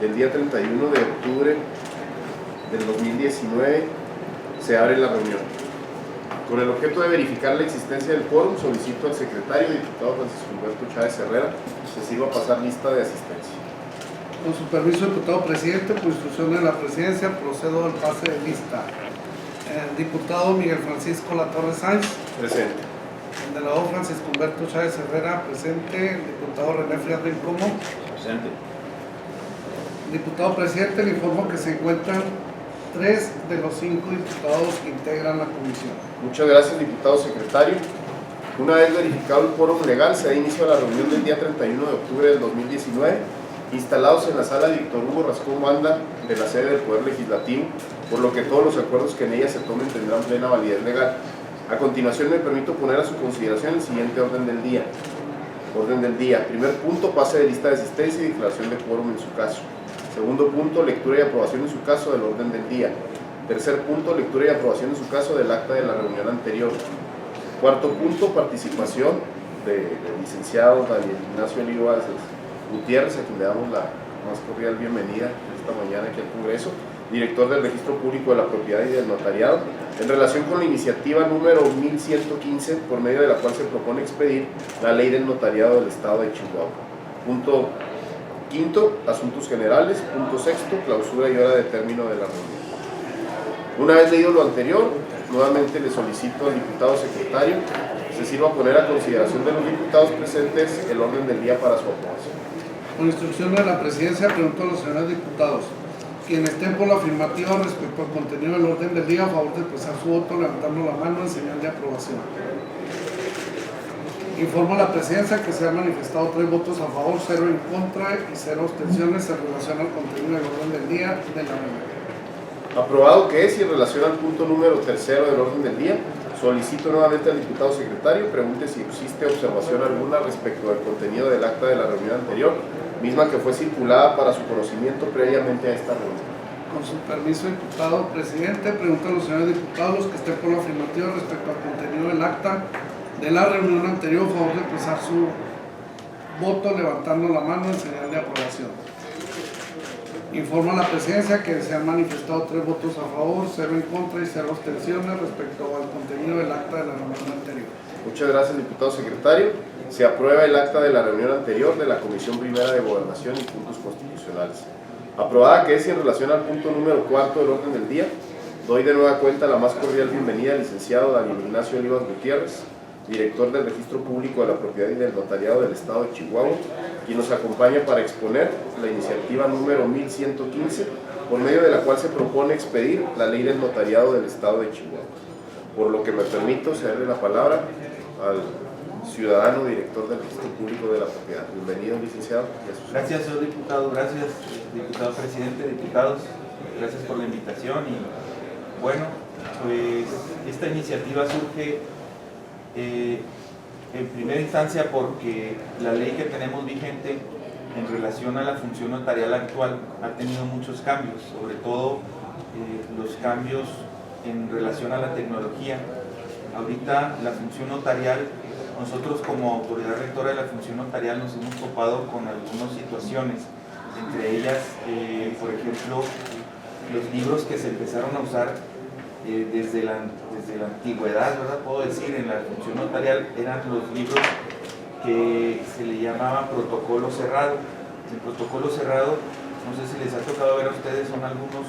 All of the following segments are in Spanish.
el día 31 de octubre del 2019 se abre la reunión. Con el objeto de verificar la existencia del quórum, solicito al secretario, diputado Francisco Humberto Chávez Herrera, se sirva a pasar lista de asistencia. Con su permiso, diputado presidente, por instrucción de la presidencia, procedo al pase de lista. El diputado Miguel Francisco Latorre Sáenz. Presente. El delegado Francisco Humberto Chávez Herrera, presente. El diputado René Frías Rincomo. Presente. Diputado presidente, le informo que se encuentran 3 de los 5 diputados que integran la comisión. Muchas gracias, diputado secretario. Una vez verificado el quórum legal, se da inicio a la reunión del día 31 de octubre del 2019, instalados en la sala Víctor Hugo Rascón Banda de la sede del Poder Legislativo, por lo que todos los acuerdos que en ella se tomen tendrán plena validez legal. A continuación me permito poner a su consideración el siguiente orden del día. Orden del día. Primer punto, pase de lista de asistencia y declaración de quórum en su caso. Segundo punto, lectura y aprobación en su caso del orden del día. Tercer punto, lectura y aprobación en su caso del acta de la reunión anterior. Cuarto punto, participación del licenciado Daniel Ignacio Olivas Gutiérrez, a quien le damos la más cordial bienvenida esta mañana aquí al Congreso, director del Registro Público de la Propiedad y del Notariado, en relación con la iniciativa número 1115, por medio de la cual se propone expedir la Ley del Notariado del Estado de Chihuahua. Punto quinto, asuntos generales. Punto sexto, clausura y hora de término de la reunión. Una vez leído lo anterior, nuevamente le solicito al diputado secretario se sirva a poner a consideración de los diputados presentes el orden del día para su aprobación. Con instrucción de la presidencia, pregunto a los señores diputados, quienes estén por la afirmativa respecto al contenido del orden del día, a favor de expresar su voto levantando la mano en señal de aprobación. Informo a la presidencia que se han manifestado 3 votos a favor, 0 en contra y 0 abstenciones en relación al contenido del orden del día de la reunión. Aprobado que es, y en relación al punto número 3 del orden del día, solicito nuevamente al diputado secretario pregunte si existe observación alguna respecto al contenido del acta de la reunión anterior, misma que fue circulada para su conocimiento previamente a esta reunión. Con su permiso, diputado presidente, pregunto a los señores diputados que estén por la afirmativa respecto al contenido del acta de la reunión anterior, a favor de expresar su voto levantando la mano en señal de aprobación. Informo a la presidencia que se han manifestado 3 votos a favor, 0 en contra y 0 abstenciones respecto al contenido del acta de la reunión anterior. Muchas gracias, diputado secretario. Se aprueba el acta de la reunión anterior de la Comisión Primera de Gobernación y Puntos Constitucionales. Aprobada que es, y en relación al punto número 4 del orden del día, doy de nueva cuenta la más cordial bienvenida al licenciado Daniel Ignacio Olivas Gutiérrez, director del Registro Público de la Propiedad y del Notariado del Estado de Chihuahua, quien nos acompaña para exponer la iniciativa número 1115, por medio de la cual se propone expedir la Ley del Notariado del Estado de Chihuahua. Por lo que me permito cederle la palabra al ciudadano director del Registro Público de la Propiedad. Bienvenido, licenciado. Gracias, señor diputado. Gracias, diputado presidente, diputados. Gracias por la invitación. Y bueno, pues esta iniciativa surge en primera instancia porque la ley que tenemos vigente en relación a la función notarial actual ha tenido muchos cambios, sobre todo los cambios en relación a la tecnología. Ahorita la función notarial, nosotros como autoridad rectora de la función notarial nos hemos topado con algunas situaciones, entre ellas, por ejemplo, los libros que se empezaron a usar desde la antigüedad, ¿verdad? Puedo decir, en la función notarial eran los libros que se le llamaba protocolo cerrado. El protocolo cerrado, no sé si les ha tocado ver a ustedes, son algunos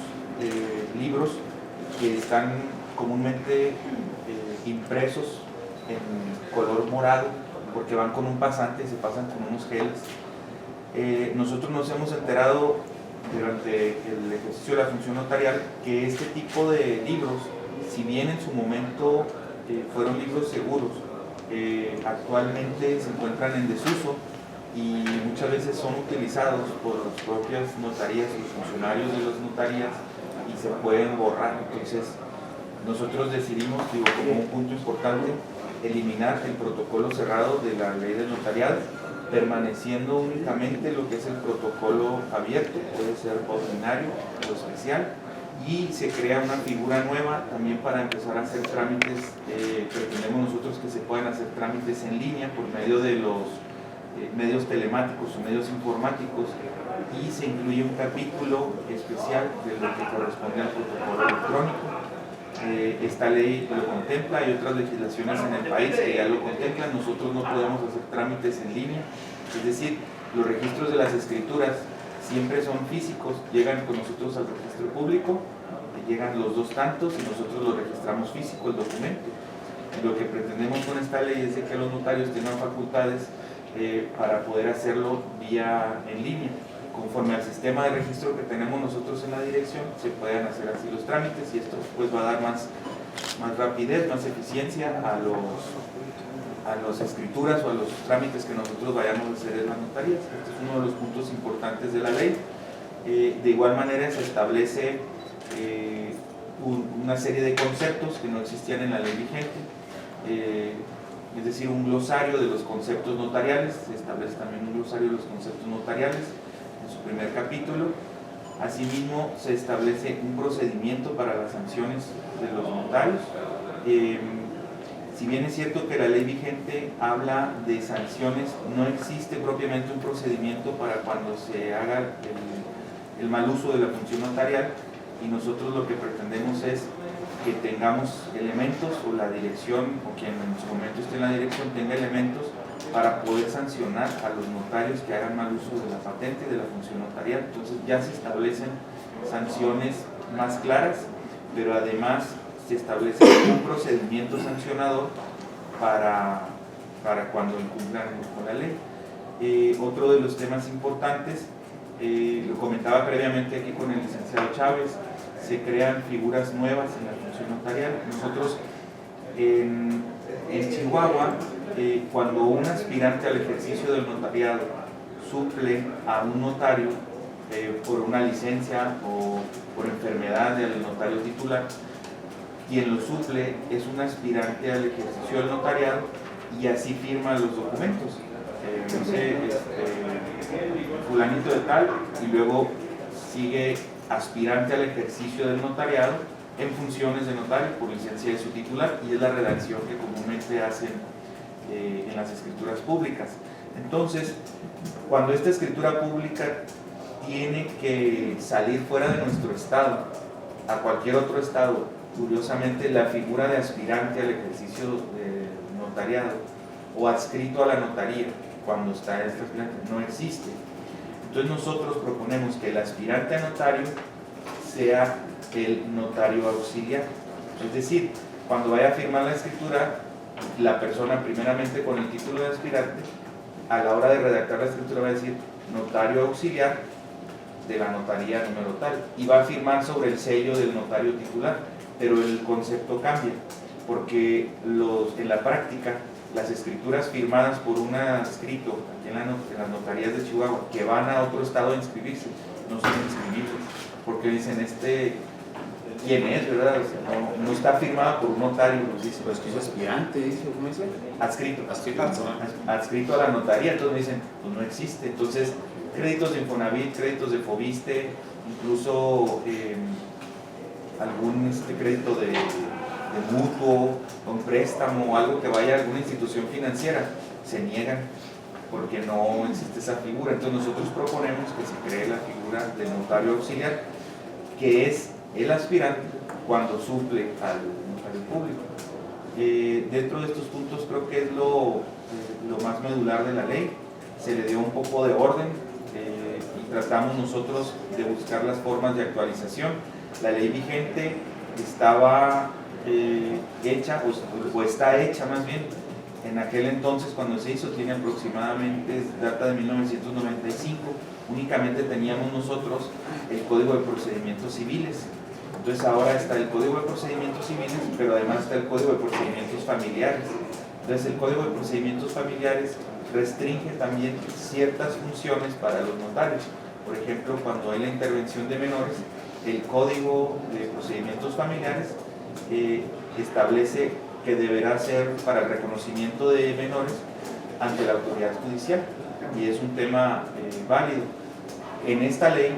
libros que están comúnmente impresos en color morado, porque van con un pasante y se pasan con unos geles. Nosotros nos hemos enterado durante el ejercicio de la función notarial que este tipo de libros, si bien en su momento fueron libros seguros, actualmente se encuentran en desuso y muchas veces son utilizados por las propias notarías, los funcionarios de las notarías, y se pueden borrar. Entonces nosotros decidimos, como un punto importante, eliminar el protocolo cerrado de la ley del notariado, permaneciendo únicamente lo que es el protocolo abierto, puede ser ordinario o especial, y se crea una figura nueva también para empezar a hacer trámites. Pretendemos nosotros que se puedan hacer trámites en línea por medio de los medios telemáticos o medios informáticos, y se incluye un capítulo especial de lo que corresponde al protocolo electrónico. Esta ley lo contempla, hay otras legislaciones en el país que ya lo contemplan. Nosotros no podemos hacer trámites en línea, es decir, los registros de las escrituras siempre son físicos, llegan con nosotros al registro público, llegan los dos tantos y nosotros lo registramos físico, el documento. Y lo que pretendemos con esta ley es de que los notarios tengan facultades para poder hacerlo vía en línea. Conforme al sistema de registro que tenemos nosotros en la dirección, se pueden hacer así los trámites y esto pues va a dar más rapidez, más eficiencia a las escrituras o a los trámites que nosotros vayamos a hacer en las notarías. Este es uno de los puntos importantes de la ley. De igual manera se establece una serie de conceptos que no existían en la ley vigente, es decir, un glosario de los conceptos notariales. Se establece también un glosario de los conceptos notariales en su primer capítulo. Asimismo, se establece un procedimiento para las sanciones de los notarios. Si bien es cierto que la ley vigente habla de sanciones, no existe propiamente un procedimiento para cuando se haga el mal uso de la función notarial, y nosotros lo que pretendemos es que tengamos elementos, o la dirección, o quien en su momento esté en la dirección tenga elementos para poder sancionar a los notarios que hagan mal uso de la patente y de la función notarial. Entonces ya se establecen sanciones más claras, pero además se establece un procedimiento sancionador para cuando incumplan con la ley. Otro de los temas importantes, lo comentaba previamente aquí con el licenciado Chávez, se crean figuras nuevas en la función notarial. Nosotros en Chihuahua, cuando un aspirante al ejercicio del notariado suple a un notario por una licencia o por enfermedad del notario titular, quien lo suple es un aspirante al ejercicio del notariado y así firma los documentos. Fulanito de tal, y luego sigue aspirante al ejercicio del notariado en funciones de notario por licencia de su titular, y es la redacción que comúnmente hacen en las escrituras públicas. Entonces, cuando esta escritura pública tiene que salir fuera de nuestro estado a cualquier otro estado, curiosamente la figura de aspirante al ejercicio de notariado o adscrito a la notaría, cuando está este aspirante, no existe. Entonces nosotros proponemos que el aspirante a notario sea el notario auxiliar. Es decir, cuando vaya a firmar la escritura, la persona primeramente con el título de aspirante, a la hora de redactar la escritura va a decir notario auxiliar de la notaría número tal, y va a firmar sobre el sello del notario titular, pero el concepto cambia, porque en la práctica las escrituras firmadas por un adscrito aquí en las notarías de Chihuahua que van a otro estado a inscribirse, no son inscribibles, porque dicen quién es, ¿verdad? O sea, no está firmada por un notario, nos dice. Pues que es aspirante, dice, ¿cómo dice? Adscrito a la notaría, entonces dicen, pues no existe. Entonces, créditos de Infonavit, créditos de Fobiste, incluso algún crédito de mutuo, un préstamo o algo que vaya a alguna institución financiera, se niegan porque no existe esa figura. Entonces nosotros proponemos que se cree la figura del notario auxiliar, que es el aspirante cuando suple al notario público. Dentro de estos puntos creo que es lo más medular de la ley. Se le dio un poco de orden y tratamos nosotros de buscar las formas de actualización. La ley vigente estaba hecha, o está hecha más bien, en aquel entonces cuando se hizo, tiene aproximadamente, data de 1995, únicamente teníamos nosotros el Código de Procedimientos Civiles. Entonces ahora está el Código de Procedimientos Civiles, pero además está el Código de Procedimientos Familiares. Entonces el Código de Procedimientos Familiares restringe también ciertas funciones para los notarios. Por ejemplo, cuando hay la intervención de menores, el Código de Procedimientos Familiares establece que deberá ser para el reconocimiento de menores ante la autoridad judicial, y es un tema válido. En esta ley,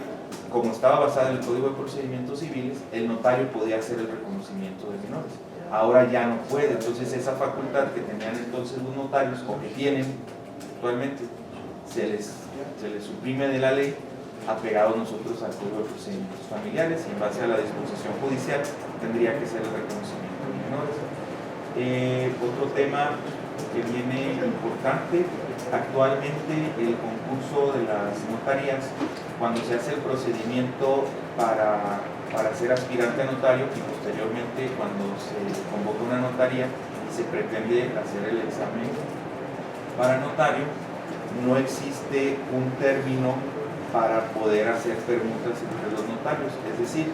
como estaba basada en el Código de Procedimientos Civiles, el notario podía hacer el reconocimiento de menores. Ahora ya no puede, entonces esa facultad que tenían entonces los notarios, o que tienen actualmente, se les suprime de la ley, apegados nosotros al Código de Procedimientos Familiares, y en base a la disposición judicial tendría que ser el reconocimiento de menores. Otro tema que viene importante, actualmente el concurso de las notarías, cuando se hace el procedimiento para ser aspirante a notario, y posteriormente cuando se convoca una notaría y se pretende hacer el examen para notario, no existe un término para poder hacer permutas entre los notarios. Es decir,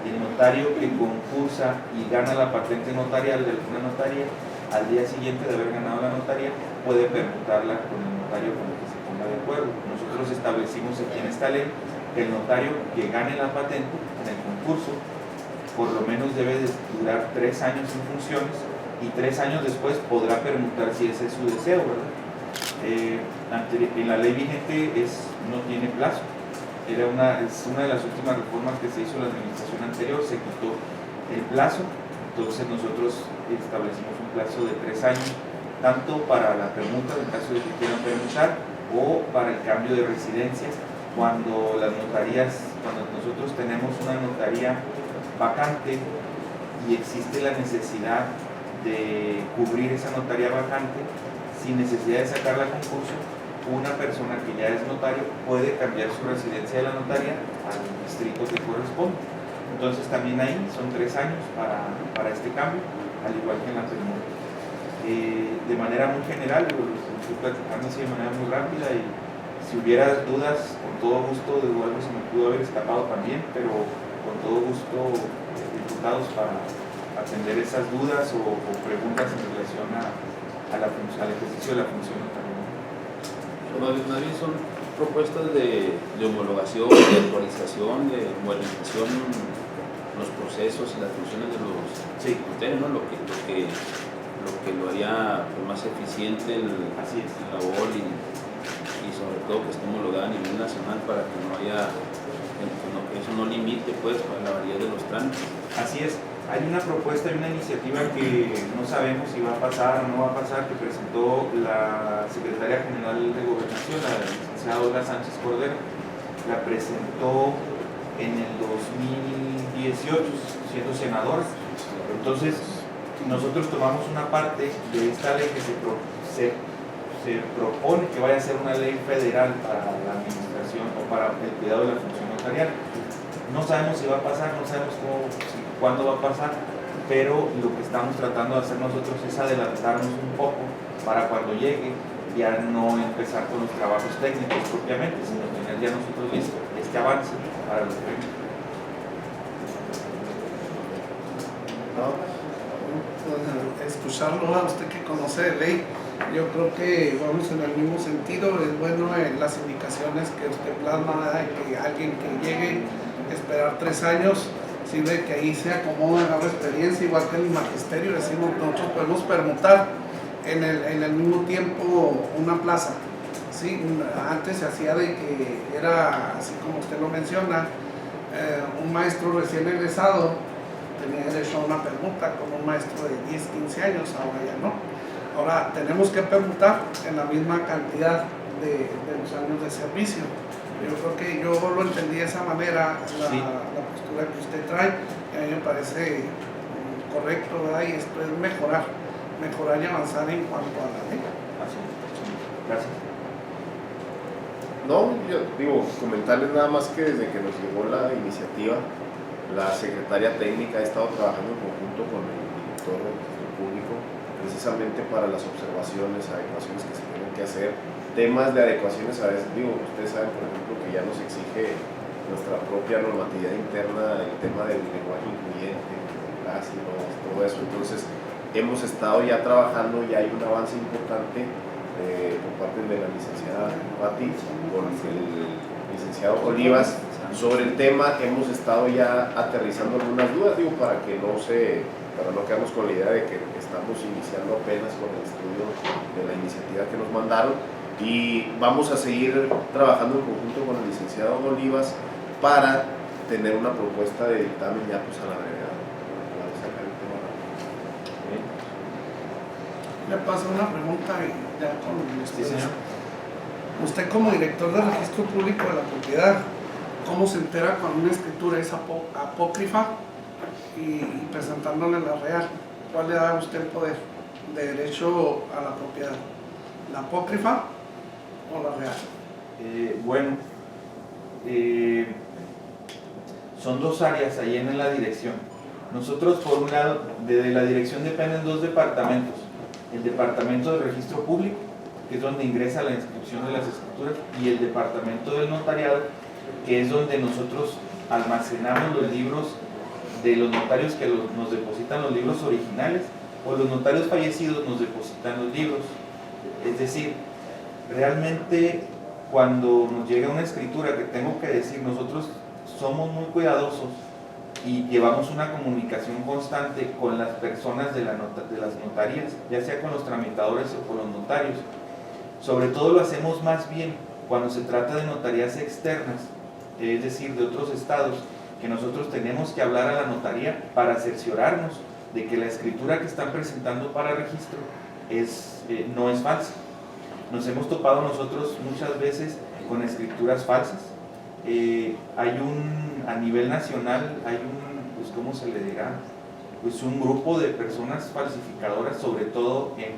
el notario que concursa y gana la patente notarial de alguna notaría, al día siguiente de haber ganado la notaría, puede permutarla con el notario con el que se ponga de acuerdo. Nosotros establecimos aquí en esta ley que el notario que gane la patente en el concurso, por lo menos debe de durar 3 años en funciones, y 3 años después podrá permutar si ese es su deseo, ¿verdad? En la ley vigente no tiene plazo. Es una de las últimas reformas que se hizo en la administración anterior, se quitó el plazo. Entonces nosotros establecimos un plazo de 3 años, tanto para la permuta, en caso de que quieran permutar, o para el cambio de residencia, cuando nosotros tenemos una notaría vacante y existe la necesidad de cubrir esa notaría vacante, sin necesidad de sacarla a concurso, una persona que ya es notario puede cambiar su residencia de la notaría al distrito que corresponde. Entonces también ahí son 3 años para este cambio, al igual que en la permuta. De manera muy general, lo estoy platicando así de manera muy rápida, y si hubiera dudas, con todo gusto, algo se me pudo haber escapado también, pero con todo gusto, diputados, para atender esas dudas o preguntas en relación al ejercicio de la función notaria. Más bien son propuestas de homologación, de actualización, de modernización, los procesos y las funciones de los notarios, ¿no? Lo que lo haría más eficiente Así es. la labor, y sobre todo que esté homologada a nivel nacional, para que no haya, que eso no limite pues la variedad de los trámites. Así es. Hay una propuesta y una iniciativa que no sabemos si va a pasar o no va a pasar, que presentó la Secretaria General de Gobernación, la licenciada Olga Sánchez Cordero. La presentó en el 2018, siendo senadora. Entonces, nosotros tomamos una parte de esta ley que se propone que vaya a ser una ley federal para la administración o para el cuidado de la función notarial. No sabemos si va a pasar, no sabemos cuándo va a pasar, pero lo que estamos tratando de hacer nosotros es adelantarnos un poco para cuando llegue ya no empezar con los trabajos técnicos propiamente, sino tener ya nosotros listo este avance para los técnicos. Escucharlo a usted que conoce de ley, yo creo que vamos en el mismo sentido. Es bueno las indicaciones que usted plasma, de que alguien que llegue a esperar 3 años, sirve que ahí se acomoda, agarra experiencia, igual que en el magisterio. Decimos, nosotros podemos permutar en el mismo tiempo una plaza. ¿Sí? Antes se hacía de que era, así como usted lo menciona, un maestro recién egresado tenía derecho a una permuta con un maestro de 10, 15 años, ahora ya no. Ahora tenemos que permutar en la misma cantidad de los años de servicio. Yo creo que yo lo entendí de esa manera, la postura que usted trae, y a mí me parece correcto, ¿verdad? Y esto es mejorar y avanzar en cuanto a la ley. Así es. Gracias. No, yo digo, comentarles nada más que desde que nos llegó la iniciativa, la secretaria técnica ha estado trabajando en conjunto con el director del registro público, precisamente para las observaciones, adecuaciones que se tienen que hacer, temas de adecuaciones. A veces, digo, ustedes saben, por ejemplo, que ya nos exige nuestra propia normatividad interna el tema del lenguaje incluyente, clásicos, todo eso. Entonces, hemos estado ya trabajando, y hay un avance importante por parte de la licenciada Pati con el licenciado Olivas sobre el tema. Hemos estado ya aterrizando algunas dudas, digo, para no quedarnos con la idea de que estamos iniciando apenas con el estudio de la iniciativa que nos mandaron, y vamos a seguir trabajando en conjunto con el licenciado Olivas para tener una propuesta de dictamen ya pues a la brevedad. Le paso una pregunta y ya con Sí, señor. Usted como director del registro público de la propiedad, ¿cómo se entera cuando una escritura es apócrifa y presentándole la real? ¿Cuál le da a usted el poder de derecho a la propiedad? ¿La apócrifa o la real? Son dos áreas ahí en la dirección. Nosotros, por un lado, de la dirección dependen dos departamentos. El departamento del registro público, que es donde ingresa la inscripción de las escrituras, y el departamento del notariado, que es donde nosotros almacenamos los libros de los notarios que nos depositan los libros originales, o los notarios fallecidos nos depositan los libros. Es decir, realmente cuando nos llega una escritura, que tengo que decir, nosotros somos muy cuidadosos y llevamos una comunicación constante con las personas de las notarías, ya sea con los tramitadores o con los notarios. Sobre todo lo hacemos más bien cuando se trata de notarías externas, es decir, de otros estados, que nosotros tenemos que hablar a la notaría para cerciorarnos de que la escritura que están presentando para registro no es falsa. Nos hemos topado nosotros muchas veces con escrituras falsas. A nivel nacional hay pues ¿cómo se le dirá? Pues un grupo de personas falsificadoras, sobre todo en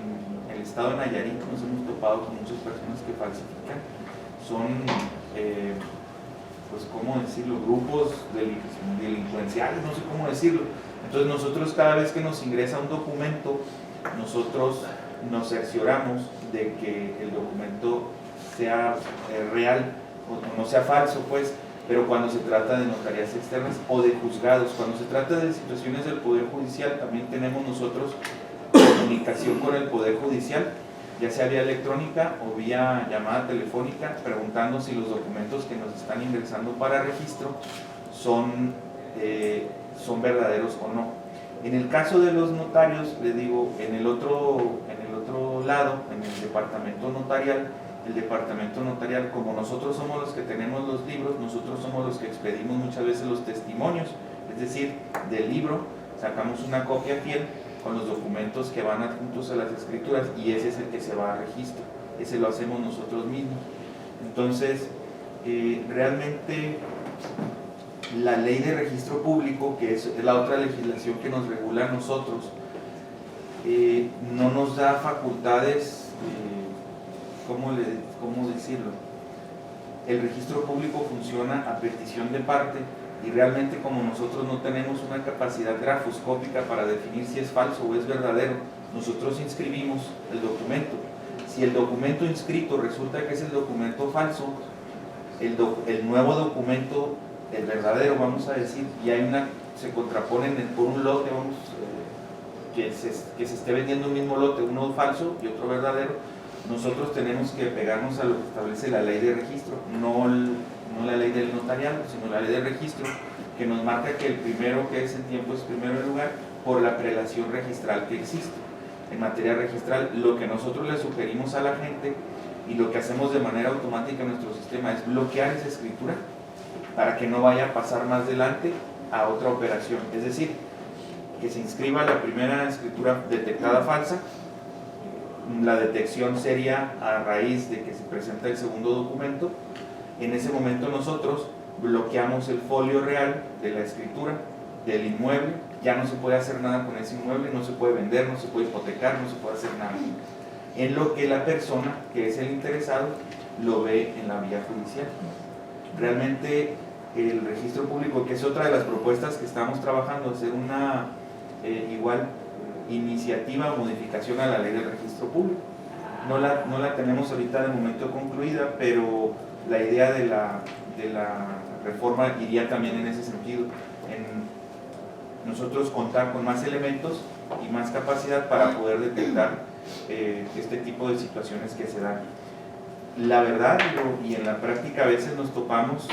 el estado de Nayarit. Nos hemos topado con muchas personas que falsifican. Son, pues ¿cómo decirlo? Grupos delincuenciales, no sé cómo decirlo. Entonces nosotros cada vez que nos ingresa un documento, nosotros nos cercioramos de que el documento sea real o no sea falso, pues. Pero cuando se trata de notarías externas o de juzgados, cuando se trata de situaciones del Poder Judicial, también tenemos nosotros comunicación con el Poder Judicial, ya sea vía electrónica o vía llamada telefónica, preguntando si los documentos que nos están ingresando para registro son verdaderos o no. En el caso de los notarios, les digo, en el otro lado, en el departamento notarial, como nosotros somos los que tenemos los libros, nosotros somos los que expedimos muchas veces los testimonios, es decir, del libro sacamos una copia fiel con los documentos que van adjuntos a las escrituras, y ese es el que se va a registro, ese lo hacemos nosotros mismos. Entonces, realmente la ley de registro público, que es la otra legislación que nos regula a nosotros, no nos da facultades, ¿cómo decirlo? El registro público funciona a petición de parte, y realmente como nosotros no tenemos una capacidad grafoscópica para definir si es falso o es verdadero, nosotros inscribimos el documento. Si el documento inscrito resulta que es el documento falso, el nuevo documento, el verdadero, vamos a decir, y se contraponen por un lote, que se esté vendiendo un mismo lote, uno falso y otro verdadero. Nosotros tenemos que pegarnos a lo que establece la ley de registro, no la ley del notariado, sino la ley de registro, que nos marca que el primero que es en tiempo es primero en lugar por la prelación registral que existe. En materia registral, lo que nosotros le sugerimos a la gente y lo que hacemos de manera automática en nuestro sistema es bloquear esa escritura para que no vaya a pasar más adelante a otra operación. Es decir, que se inscriba la primera escritura detectada falsa. La detección sería a raíz de que se presenta el segundo documento. En ese momento nosotros bloqueamos el folio real de la escritura del inmueble, ya no se puede hacer nada con ese inmueble, no se puede vender, no se puede hipotecar, no se puede hacer nada. En lo que la persona, que es el interesado, lo ve en la vía judicial. Realmente el registro público, que es otra de las propuestas que estamos trabajando, hacer una iniciativa o modificación a la ley del registro público. No la tenemos ahorita de momento concluida, pero la idea de la reforma iría también en ese sentido, en nosotros contar con más elementos y más capacidad para poder detectar este tipo de situaciones que se dan. La verdad, y en la práctica a veces nos topamos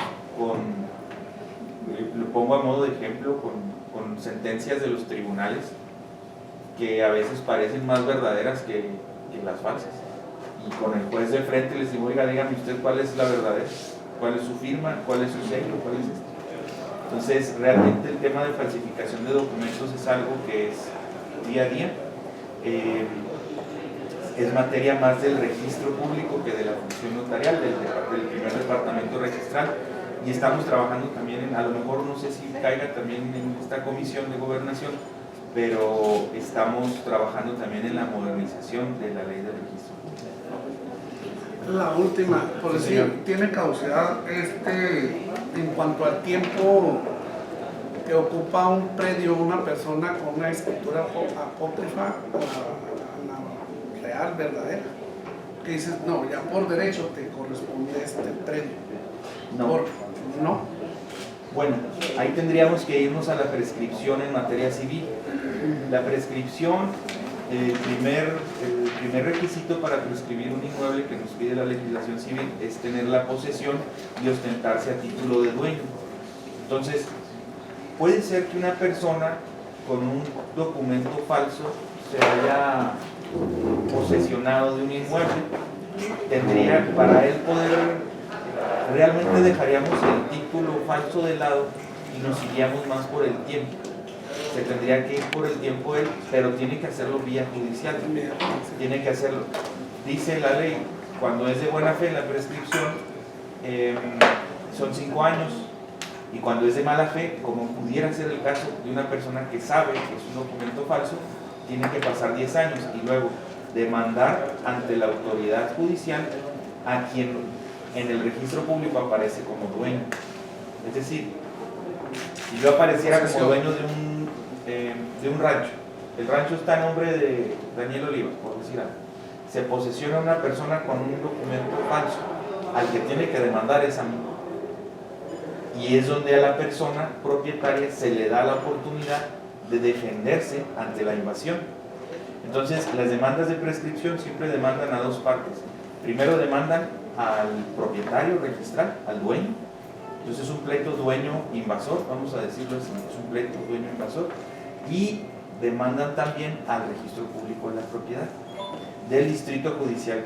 lo pongo a modo de ejemplo, con sentencias de los tribunales que a veces parecen más verdaderas que las falsas, y con el juez de frente les digo, oiga, dígame usted cuál es la verdadera, cuál es su firma, cuál es su sello, cuál es esto. Entonces realmente el tema de falsificación de documentos es algo que es día a día. es materia más del registro público que de la función notarial, del primer departamento registral, y estamos trabajando también a lo mejor no sé si caiga también en esta comisión de gobernación, pero estamos trabajando también en la modernización de la ley de registro público. La última, por decir, tiene caducidad en cuanto al tiempo que ocupa un predio una persona con una escritura apócrifa a la real, verdadera, que dices, no, ya por derecho te corresponde predio. No. No. Bueno, ahí tendríamos que irnos a la prescripción en materia civil. La prescripción, el primer requisito para prescribir un inmueble que nos pide la legislación civil es tener la posesión y ostentarse a título de dueño. Entonces, puede ser que una persona con un documento falso se haya posesionado de un inmueble. Tendría, para él poder, realmente dejaríamos el título falso de lado y nos iríamos más por el tiempo. Se tendría que ir por el tiempo él, pero tiene que hacerlo vía judicial. Tiene que hacerlo. Dice la ley, cuando es de buena fe la prescripción, son 5 años. Y cuando es de mala fe, como pudiera ser el caso de una persona que sabe que es un documento falso, tiene que pasar 10 años y luego demandar ante la autoridad judicial a quien en el registro público aparece como dueño. Es decir, si yo apareciera como dueño de un rancho, el rancho está a nombre de Daniel Olivas, por decir algo, se posesiona una persona con un documento falso, al que tiene que demandar es a mí. Y es donde a la persona propietaria se le da la oportunidad de defenderse ante la invasión. Entonces, las demandas de prescripción siempre demandan a dos partes. Primero demandan al propietario registral, al dueño. Entonces es un pleito dueño-invasor, vamos a decirlo así, es un pleito dueño-invasor. Y demandan también al registro público de la propiedad del distrito judicial